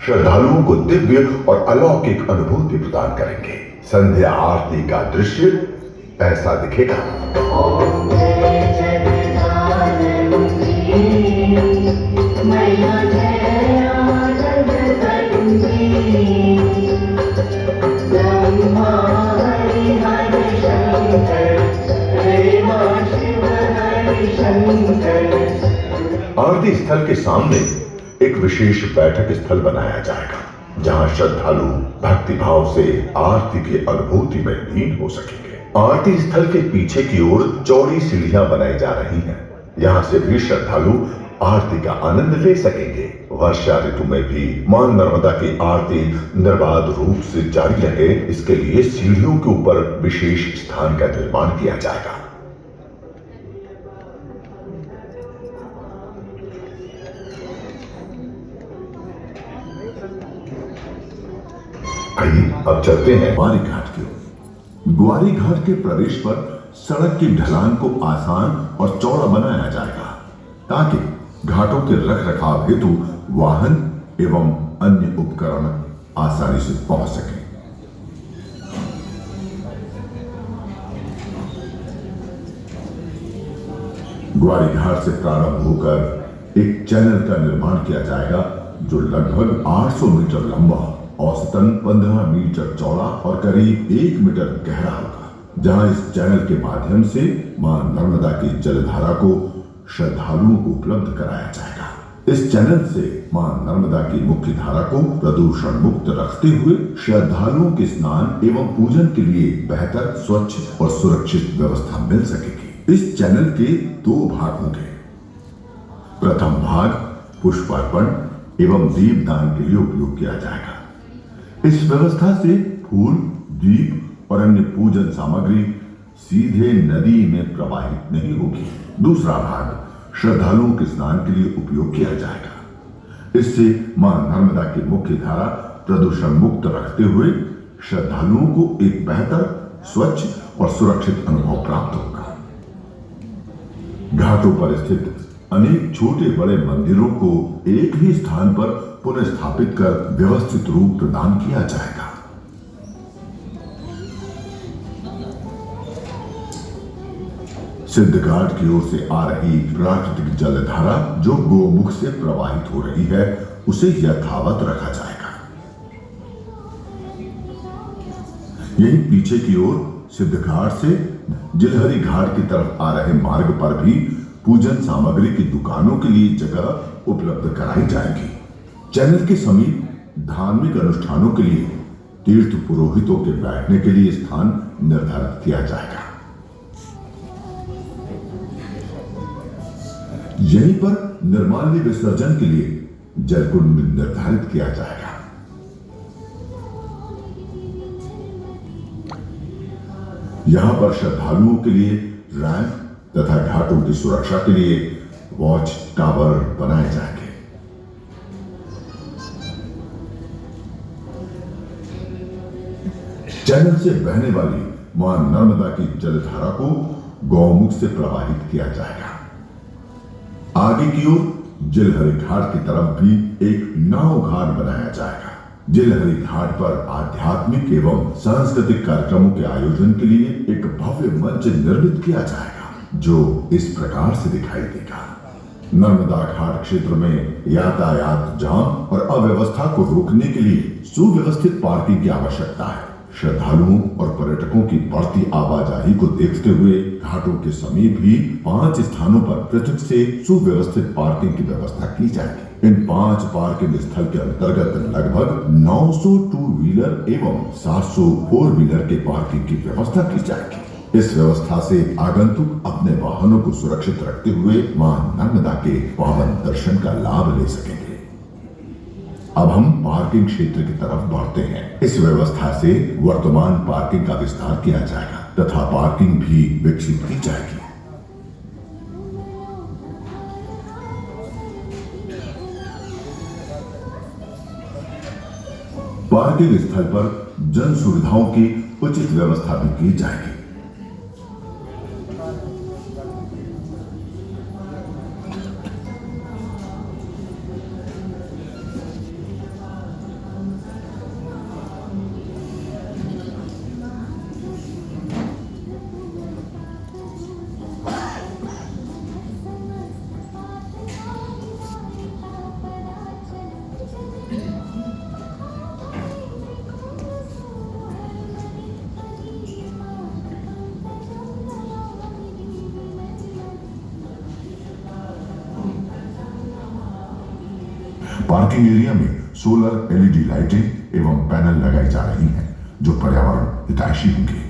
श्रद्धालुओं को दिव्य और अलौकिक अनुभूति प्रदान करेंगे। संध्या आरती का दृश्य ऐसा दिखेगा। आरती स्थल के सामने एक विशेष बैठक स्थल बनाया जाएगा, जहां श्रद्धालु भक्ति भाव से आरती की अनुभूति में लीन हो सकेंगे। आरती स्थल के पीछे की ओर चौड़ी सीढ़ियां बनाई जा रही हैं। यहां से भी श्रद्धालु आरती का आनंद ले सकेंगे। वर्षा ऋतु में भी मां नर्मदा की आरती निर्बाध रूप से जारी रहे, इसके लिए सीढ़ियों के ऊपर विशेष स्थान का निर्माण किया जाएगा। आइए अब चलते हैं ग्वारी घाट की ओर। ग्वारी घाट के प्रवेश पर सड़क की ढलान को आसान और चौड़ा बनाया जाएगा, ताकि घाटों के रखरखाव हेतु वाहन एवं अन्य उपकरण आसानी से पहुंच सकें। ग्वारी घाट से प्रारंभ होकर एक चैनल का निर्माण किया जाएगा, जो लगभग 800 मीटर लंबा, औसतन 15 मीटर चौड़ा और करीब 1 मीटर गहरा होगा, जहां इस चैनल के माध्यम से मां नर्मदा की जलधारा को श्रद्धालुओं को उपलब्ध कराया जाएगा। इस चैनल से मां नर्मदा की मुख्य धारा को प्रदूषण मुक्त रखते हुए श्रद्धालुओं के स्नान एवं पूजन के लिए बेहतर, स्वच्छ और सुरक्षित व्यवस्था मिल सकेगी। इस चैनल के 2 भाग होंगे। प्रथम भाग पुष्पार्पण एवं दीपदान के लिए उपयोग किया जाएगा। इस व्यवस्था से फूल, दीप और अन्य पूजन सामग्री सीधे नदी में प्रवाहित नहीं होगी। दूसरा भाग श्रद्धालुओं के स्नान के लिए उपयोग किया जाएगा। इससे मां नर्मदा की मुख्य धारा प्रदूषण मुक्त रखते हुए श्रद्धालुओं को एक बेहतर, स्वच्छ और सुरक्षित अनुभव प्राप्त होगा। घाटों पर स्थित अनेक छोटे बड़े मंदिरों को एक ही स्थान पर पुनः स्थापित कर व्यवस्थित रूप प्रदान किया जाएगा। सिद्ध घाट की ओर से आ रही प्राकृतिक जलधारा जो गोमुख से प्रवाहित हो रही है, उसे यथावत रखा जाएगा। यही पीछे की ओर सिद्ध घाट से जिलहरी घाट की तरफ आ रहे मार्ग पर भी पूजन सामग्री की दुकानों के लिए जगह उपलब्ध कराई जाएगी। चैनल के समीप धार्मिक अनुष्ठानों के लिए तीर्थ पुरोहितों के बैठने के लिए स्थान निर्धारित किया जाएगा। यहीं पर निर्माल्य विसर्जन के लिए जलकुंड निर्धारित किया जाएगा। यहां पर श्रद्धालुओं के लिए रैंप तथा घाटों की सुरक्षा के लिए वॉच टावर बनाए जाएंगे। चैनल से बहने वाली मां नर्मदा की जलधारा को गौमुख से प्रवाहित किया जाएगा। आगे की ओर जिलहरी घाट की तरफ भी एक नाव घाट बनाया जाएगा। जिलहरी घाट पर आध्यात्मिक एवं सांस्कृतिक कार्यक्रमों के आयोजन के लिए एक भव्य मंच निर्मित किया जाएगा, जो इस प्रकार से दिखाई देगा। नर्मदा घाट क्षेत्र में यातायात जाम और अव्यवस्था को रोकने के लिए सुव्यवस्थित पार्किंग की आवश्यकता है। श्रद्धालुओं और पर्यटकों की बढ़ती आवाजाही को देखते हुए घाटों के समीप ही 5 स्थानों पर पृथक से सुव्यवस्थित पार्किंग की व्यवस्था की जाएगी। इन 5 पार्किंग स्थल के अंतर्गत लगभग 900 टू व्हीलर एवं 700 4 व्हीलर के पार्किंग की व्यवस्था की जाएगी। इस व्यवस्था से आगंतुक अपने वाहनों को सुरक्षित रखते हुए मां नर्मदा के पावन दर्शन का लाभ ले सकेंगे। अब हम पार्किंग क्षेत्र की तरफ बढ़ते हैं। इस व्यवस्था से वर्तमान पार्किंग का विस्तार किया जाएगा तथा पार्किंग भी विकसित की जाएगी। पार्किंग स्थल पर जन सुविधाओं की उचित व्यवस्था भी की जाएगी। पार्किंग एरिया में सोलर एलईडी लाइटें एवं पैनल लगाई जा रही हैं जो पर्यावरण हितैषी होंगे।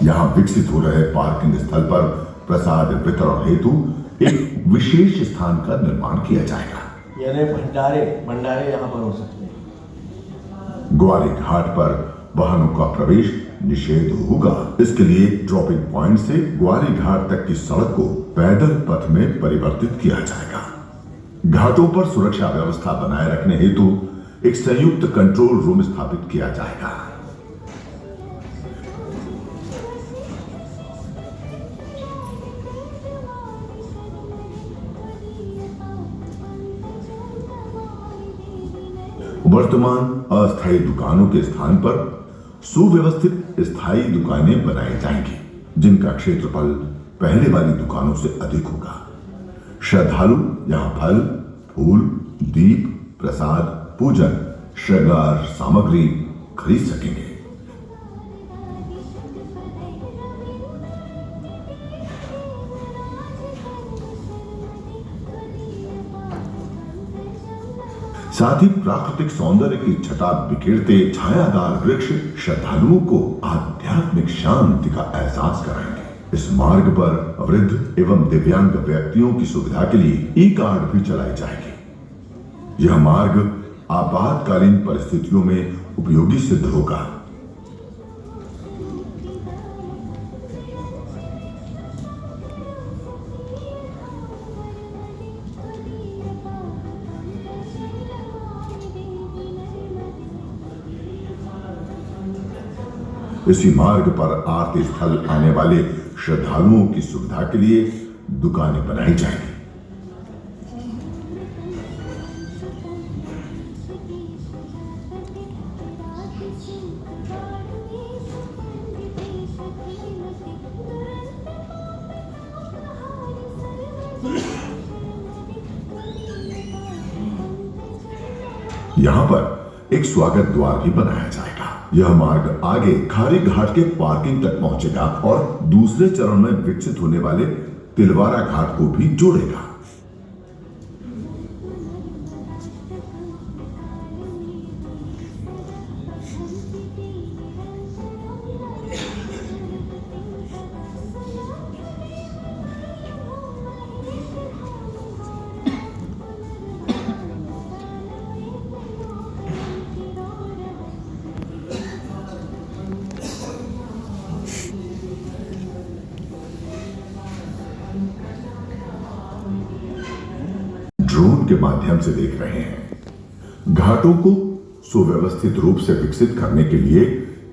यहां विकसित हो रहे पार्किंग स्थल पर प्रसाद वितरण हेतु एक विशेष स्थान का निर्माण किया जाएगा। यानी भंडारे यहाँ पर हो सकते हैं। ग्वारी घाट पर वाहनों का प्रवेश निषेध होगा। इसके लिए ड्रॉपिंग पॉइंट से ग्वारी घाट तक की सड़क को पैदल पथ में परिवर्तित किया जाएगा। घाटों पर सुरक्षा व्यवस्था बनाए रखने हेतु एक संयुक्त कंट्रोल रूम स्थापित किया जाएगा। वर्तमान अस्थायी दुकानों के स्थान पर सुव्यवस्थित स्थायी दुकानें बनाई जाएंगी, जिनका क्षेत्रफल पहले वाली दुकानों से अधिक होगा। श्रद्धालु यहां फल, फूल, दीप, प्रसाद, पूजन, श्रृंगार सामग्री खरीद सकेंगे। साथ ही प्राकृतिक सौंदर्य की छटा बिखेरते छायादार वृक्ष श्रद्धालुओं को आध्यात्मिक शांति का एहसास कराएंगे। इस मार्ग पर वृद्ध एवं दिव्यांग व्यक्तियों की सुविधा के लिए ई कार्ड भी चलाई जाएगी। यह मार्ग आपातकालीन परिस्थितियों में उपयोगी सिद्ध होगा। इसी मार्ग पर आरती स्थल आने वाले श्रद्धालुओं की सुविधा के लिए दुकानें बनाई जाएंगी। यहां पर एक स्वागत द्वार भी बनाया जाएगा। यह मार्ग आगे खारी घाट के पार्किंग तक पहुंचेगा और दूसरे चरण में विकसित होने वाले तिलवारा घाट को भी जोड़ेगा। ड्रोन के माध्यम से देख रहे हैं। घाटों को सुव्यवस्थित रूप से विकसित करने के लिए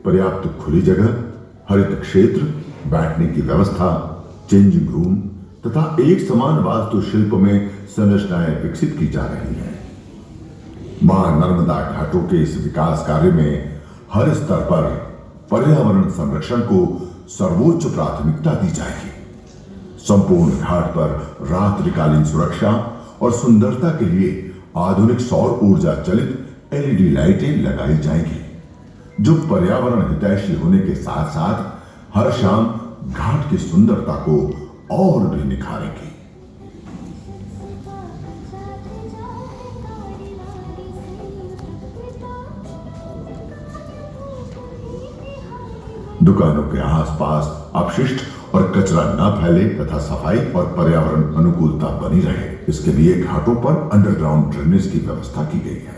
पर्याप्त खुली जगह, हरित क्षेत्र, बैठने की व्यवस्था, चेंजिंग रूम तथा एक समान वास्तुशिल्प में संरचनाएं विकसित की जा रही हैं। मां नर्मदा घाटों के इस विकास कार्य में हर स्तर पर पर्यावरण संरक्षण को सर्वोच्च प्राथमिकता दी जाएगी। संपूर्ण घाट पर रात्रिकालीन सुरक्षा और सुंदरता के लिए आधुनिक सौर ऊर्जा चलित एलईडी लाइटें लगाई जाएंगी, जो पर्यावरण हितैषी होने के साथ साथ हर शाम घाट की सुंदरता को और भी निखारेंगी। दुकानों के आसपास अपशिष्ट और कचरा न फैले तथा सफाई और पर्यावरण अनुकूलता बनी रहे, इसके लिए घाटों पर अंडरग्राउंड ड्रेनेज की व्यवस्था की गई है।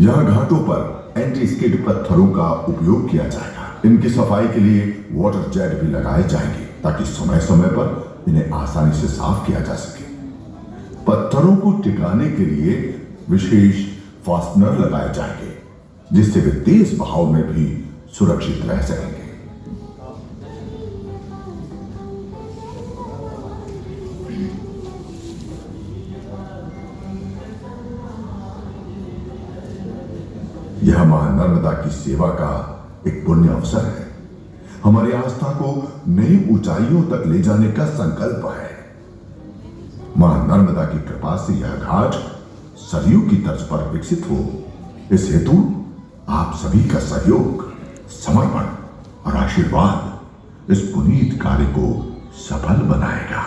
यहां घाटों पर एंटी स्किड पत्थरों का उपयोग किया जाएगा। इनकी सफाई के लिए वाटर जेट भी लगाए जाएंगे ताकि समय समय पर इन्हें आसानी से साफ किया जा सके। पत्थरों को टिकाने के लिए विशेष फास्टनर लगाए जाएंगे, जिससे वे तेज बहाव में भी सुरक्षित रह सकेंगे। यह मां नर्मदा की सेवा का एक पुण्य अवसर है। हमारी आस्था को नई ऊंचाइयों तक ले जाने का संकल्प है। मां नर्मदा की कृपा से यह घाट सरयू की तर्ज पर विकसित हो, इस हेतु आप सभी का सहयोग, समर्पण और आशीर्वाद इस पुनीत कार्य को सफल बनाएगा।